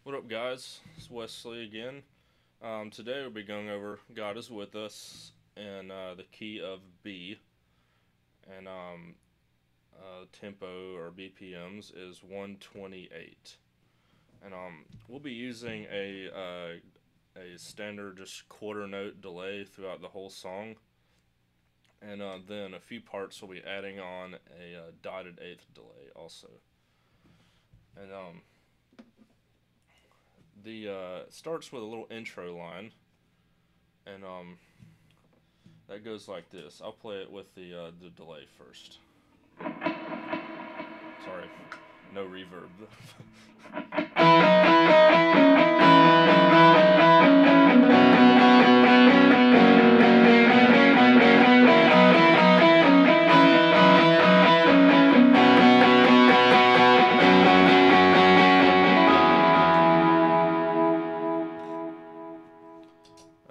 What up, guys? It's Wesley again. Today we'll be going over God is with us in the key of B, and tempo or BPMs is 128. And we'll be using a standard just quarter note delay throughout the whole song, and then a few parts we'll be adding on a dotted eighth delay also. And the starts with a little intro line, and that goes like this. I'll play it with the delay first. Sorry, no reverb.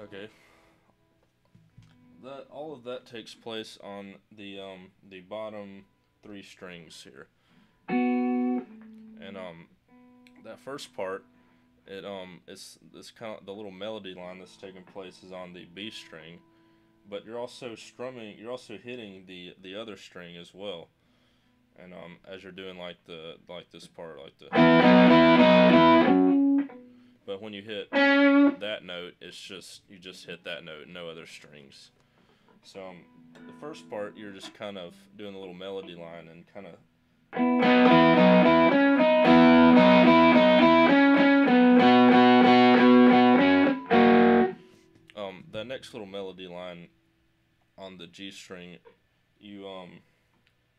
Okay, that all of that takes place on the bottom three strings here, and that first part, it's kind of the little melody line that's taking place is on the B string, but you're also strumming, you're also hitting the other string as well, and as you're doing like this part like the, but when you hit that note, it's just you just hit that note, no other strings. So the first part, you're just kind of doing a little melody line and kind of. That next little melody line on the G string, you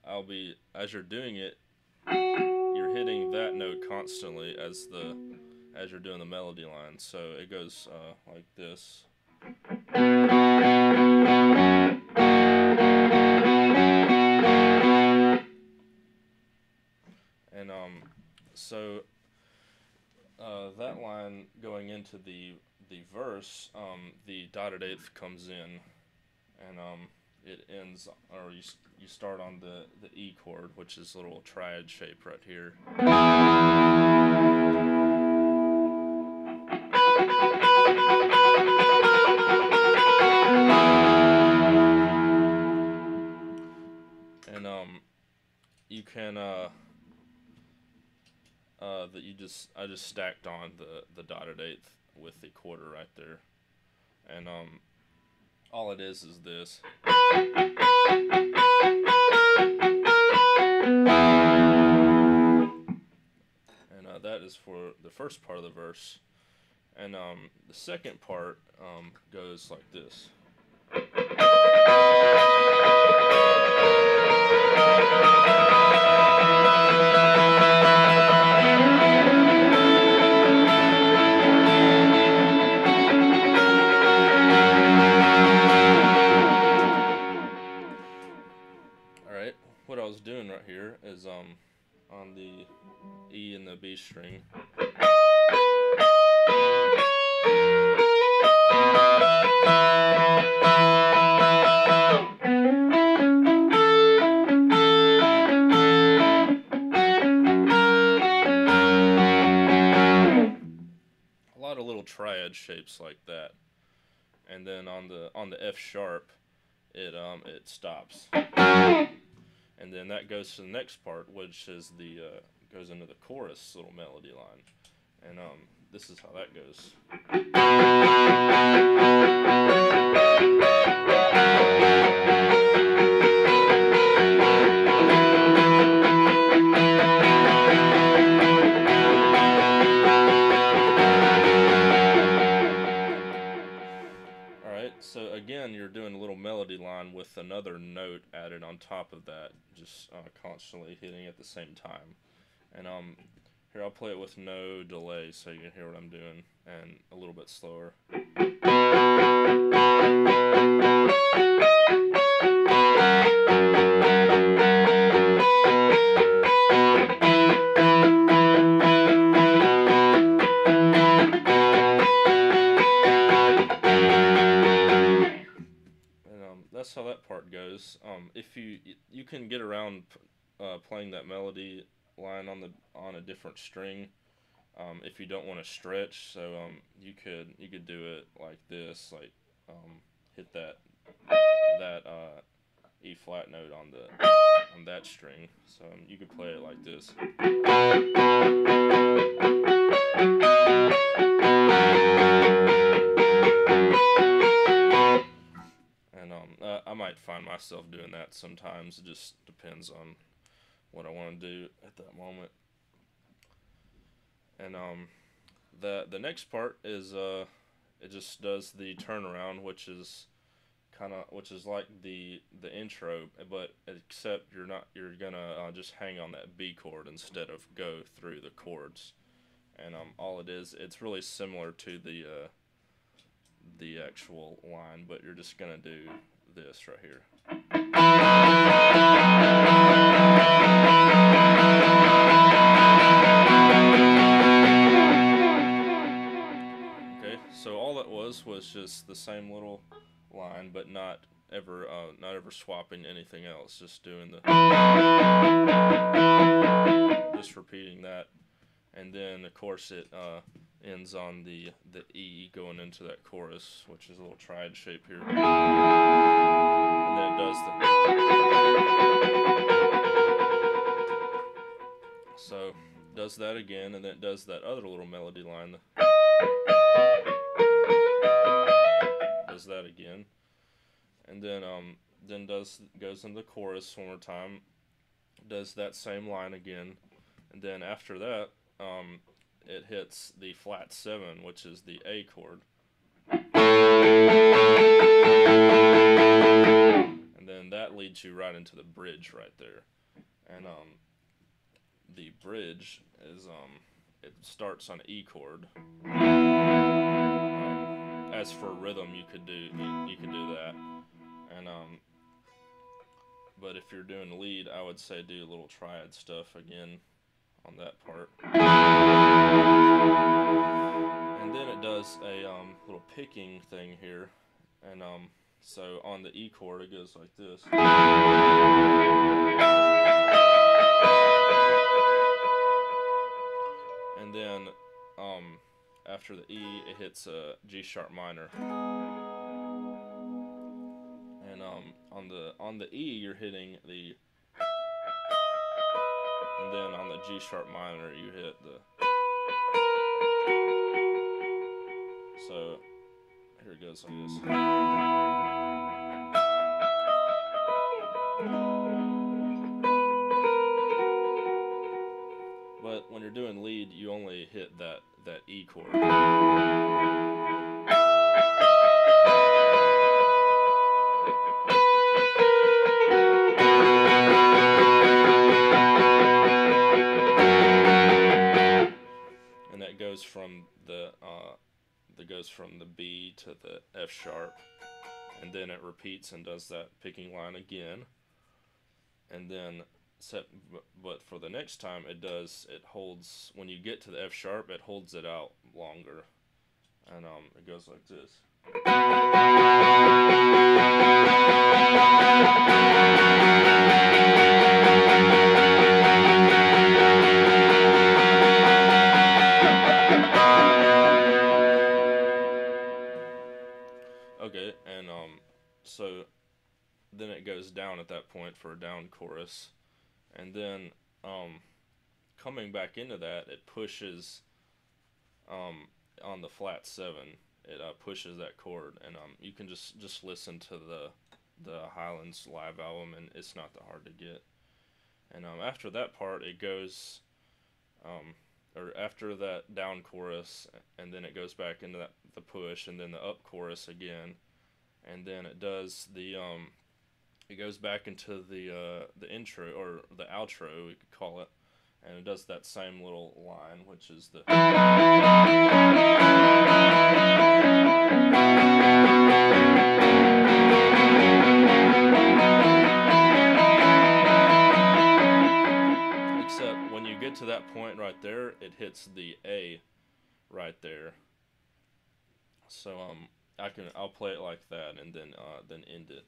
I'll be as you're doing it, you're hitting that note constantly as you're doing the melody line. So it goes like this. And so that line going into the verse, the dotted eighth comes in, and it ends, or you start on the E chord, which is a little triad shape right here. And you can that you just I just stacked on the dotted eighth with the quarter right there, and all it is this. And that is for the first part of the verse, and the second part goes like this. Alright, what I was doing right here is on the E and the B string. A lot of little triad shapes like that. And then on the F sharp, it stops. And then that goes to the next part, which is the goes into the chorus little melody line, and this is how that goes. Alright, so again, you're doing a little melody line with another note added on top of that, just constantly hitting at the same time. And here I'll play it with no delay so you can hear what I'm doing, and a little bit slower. That's how that part goes. If you can get around playing that melody line on a different string, if you don't want to stretch. So you could do it like this, like hit that E flat note on that string. So you could play it like this. And I might find myself doing that sometimes. It just depends on what I want to do at that moment. And the next part is it just does the turnaround, which is like the intro, but except you're gonna just hang on that B chord instead of go through the chords. And all it is, it's really similar to the actual line, but you're just gonna do this right here. Okay, so all that was just the same little line, but not ever swapping anything else. Just doing just repeating that, and then of course it ends on the E going into that chorus, which is a little triad shape here, and then it does does that again, and then it does that other little melody line. Does that again, and then goes into the chorus one more time, does that same line again, and then after that it hits the flat 7, which is the A chord, and then that leads you right into the bridge right there. And the bridge is it starts on E chord. As for rhythm, you could do that, and but if you're doing lead, I would say do a little triad stuff again on that part. And then it does a little picking thing here, and so on the E chord it goes like this. And then after the E, it hits a G sharp minor, and on the E you're hitting the, and then on the G sharp minor you hit the. So here it goes like this. But when you're doing lead, you only hit that E chord. And that goes from the B to the F sharp, and then it repeats and does that picking line again, and then but for the next time it holds, when you get to the F sharp, it holds it out longer, and it goes like this. Okay, and so then it goes down at that point for a down chorus, and then coming back into that, it pushes on the flat 7, it pushes that chord, and you can just listen to the Highlands live album, and it's not that hard to get. And after that part, it goes or after that down chorus, and then it goes back into the push, and then the up chorus again, and then it does the it goes back into the intro, or the outro we could call it, and it does that same little line, which is the. Except when you get to that point right there, it hits the A right there. So I'll play it like that, and then end it.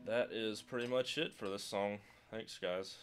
that is pretty much it for this song. Thanks, guys.